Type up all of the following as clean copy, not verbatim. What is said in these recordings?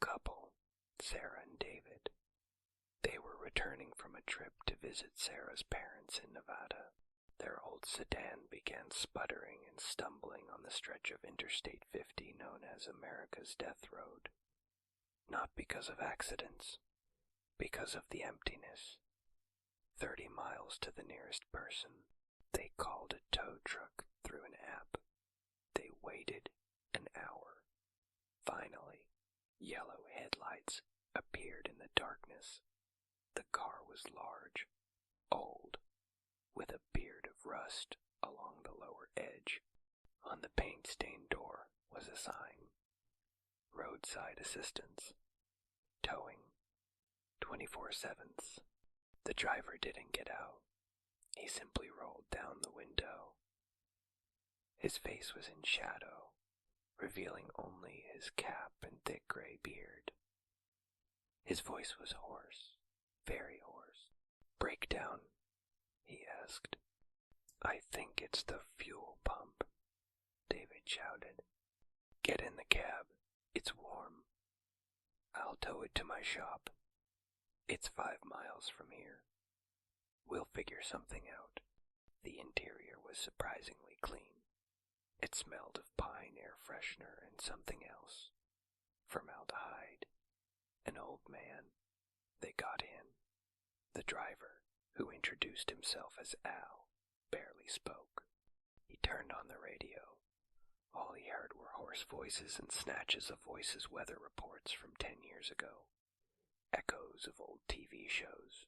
couple, Sarah and David. They were returning from a trip to visit Sarah's parents in Nevada. Their old sedan began sputtering and stumbling on the stretch of Interstate 50 known as America's Death Road. Not because of accidents, because of the emptiness. 30 miles to the nearest person. They called a tow truck through an app. They waited an hour. Finally, yellow headlights appeared in the darkness. The car was large, old, with a beard of rust along the lower edge. On the paint-stained door was a sign. Roadside assistance. Towing. 24/7. The driver didn't get out. He simply rolled down the window. His face was in shadow, revealing only his cap and thick gray beard. His voice was hoarse, very hoarse. "Breakdown?" he asked. "I think it's the fuel pump," David shouted. "Get in the cab. It's warm. I'll tow it to my shop. It's 5 miles from here. We'll figure something out." The interior was surprisingly clean. It smelled of pine air freshener and something else. Formaldehyde. An old man. They got in. The driver, who introduced himself as Al, barely spoke. He turned on the radio. All he heard were hoarse voices and snatches of voices' weather reports from 10 years ago. Echoes of old TV shows.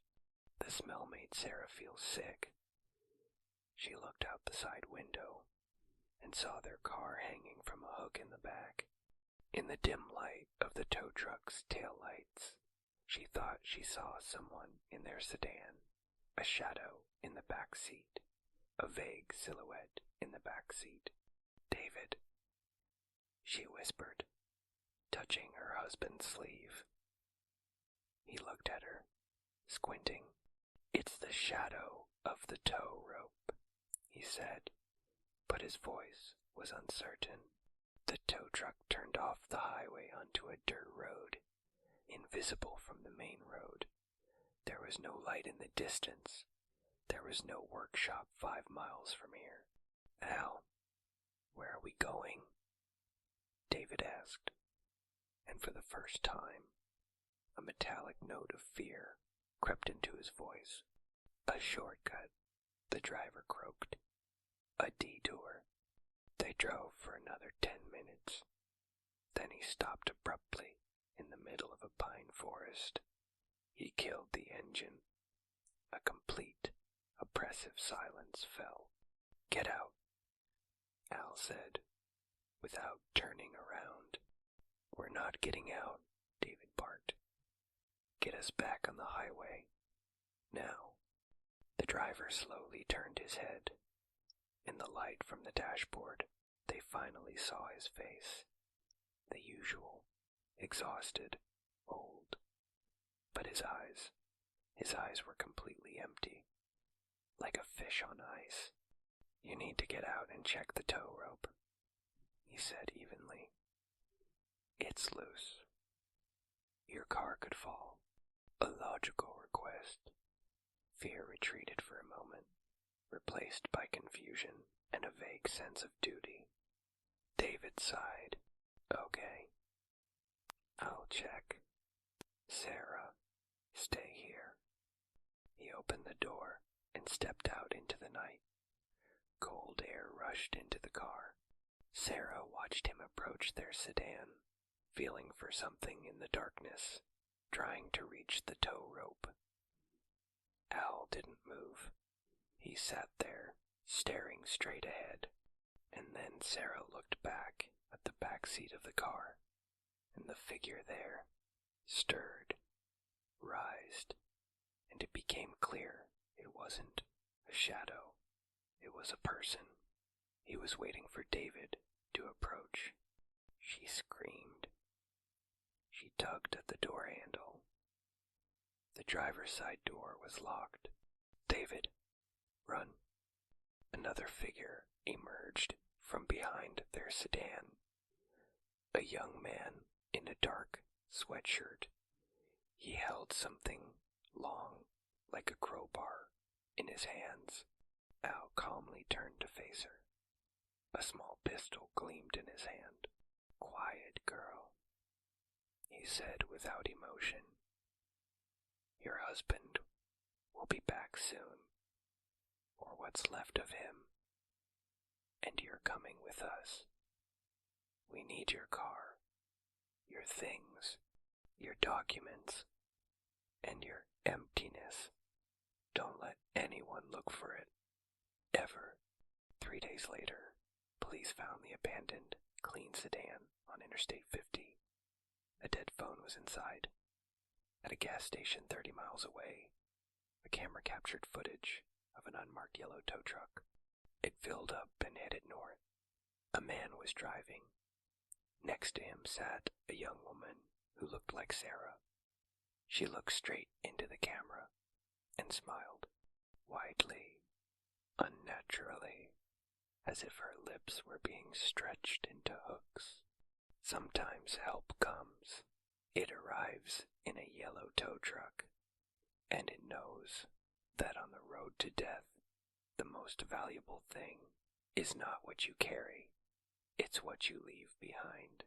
The smell made Sarah feel sick. She looked out the side window and saw their car hanging from a hook in the back. In the dim light of the tow truck's tail lights, she thought she saw someone in their sedan, a shadow in the back seat, a vague silhouette in the back seat. "David," she whispered, touching her husband's sleeve. He looked at her, squinting. "It's the shadow of the tow rope," he said, but his voice was uncertain. The tow truck turned off the highway onto a dirt road, invisible from the main road. There was no light in the distance. There was no workshop 5 miles from here. "Al, where are we going?" David asked, and for the first time, a metallic note of fear crept into his voice. "A shortcut," the driver croaked. "A detour." They drove for another 10 minutes. Then he stopped abruptly in the middle of a pine forest. He killed the engine. A complete, oppressive silence fell. "Get out," Al said, without turning around. "We're not getting out," David barked. "Get us back on the highway. Now." The driver slowly turned his head. In the light from the dashboard, they finally saw his face. The usual, exhausted, old. But his eyes were completely empty, like a fish on ice. "You need to get out and check the tow rope," he said evenly. "It's loose. Your car could fall." A logical request. Fear retreated for a moment, replaced by confusion and a vague sense of duty. David sighed. "Okay. I'll check. Sarah, stay here." He opened the door and stepped out into the night. Cold air rushed into the car. Sarah watched him approach their sedan, feeling for something in the darkness, trying to reach the tow rope. Al didn't move. He sat there, staring straight ahead, and then Sarah looked back at the back seat of the car, and the figure there stirred, writhed, and it became clear it wasn't a shadow. It was a person. He was waiting for David to approach. She screamed. She tugged at the door handle. The driver's side door was locked. "David, run." Another figure emerged from behind their sedan. A young man in a dark, sweatshirt. He held something long, like a crowbar, in his hands. Al calmly turned to face her. A small pistol gleamed in his hand. "Quiet, girl," he said without emotion. "Your husband will be back soon, or what's left of him, and you're coming with us. We need your car, your things, your documents, and your emptiness. Don't let anyone look for it, ever." 3 days later, police found the abandoned, clean sedan on Interstate 50. A dead phone was inside. At a gas station 30 miles away, a camera captured footage of an unmarked yellow tow truck. It filled up and headed north. A man was driving. Next to him sat a young woman who looked like Sarah. She looked straight into the camera and smiled, widely, unnaturally, as if her lips were being stretched into hooks. Sometimes help comes. It arrives in a yellow tow truck, and it knows that on the road to death, the most valuable thing is not what you carry, it's what you leave behind.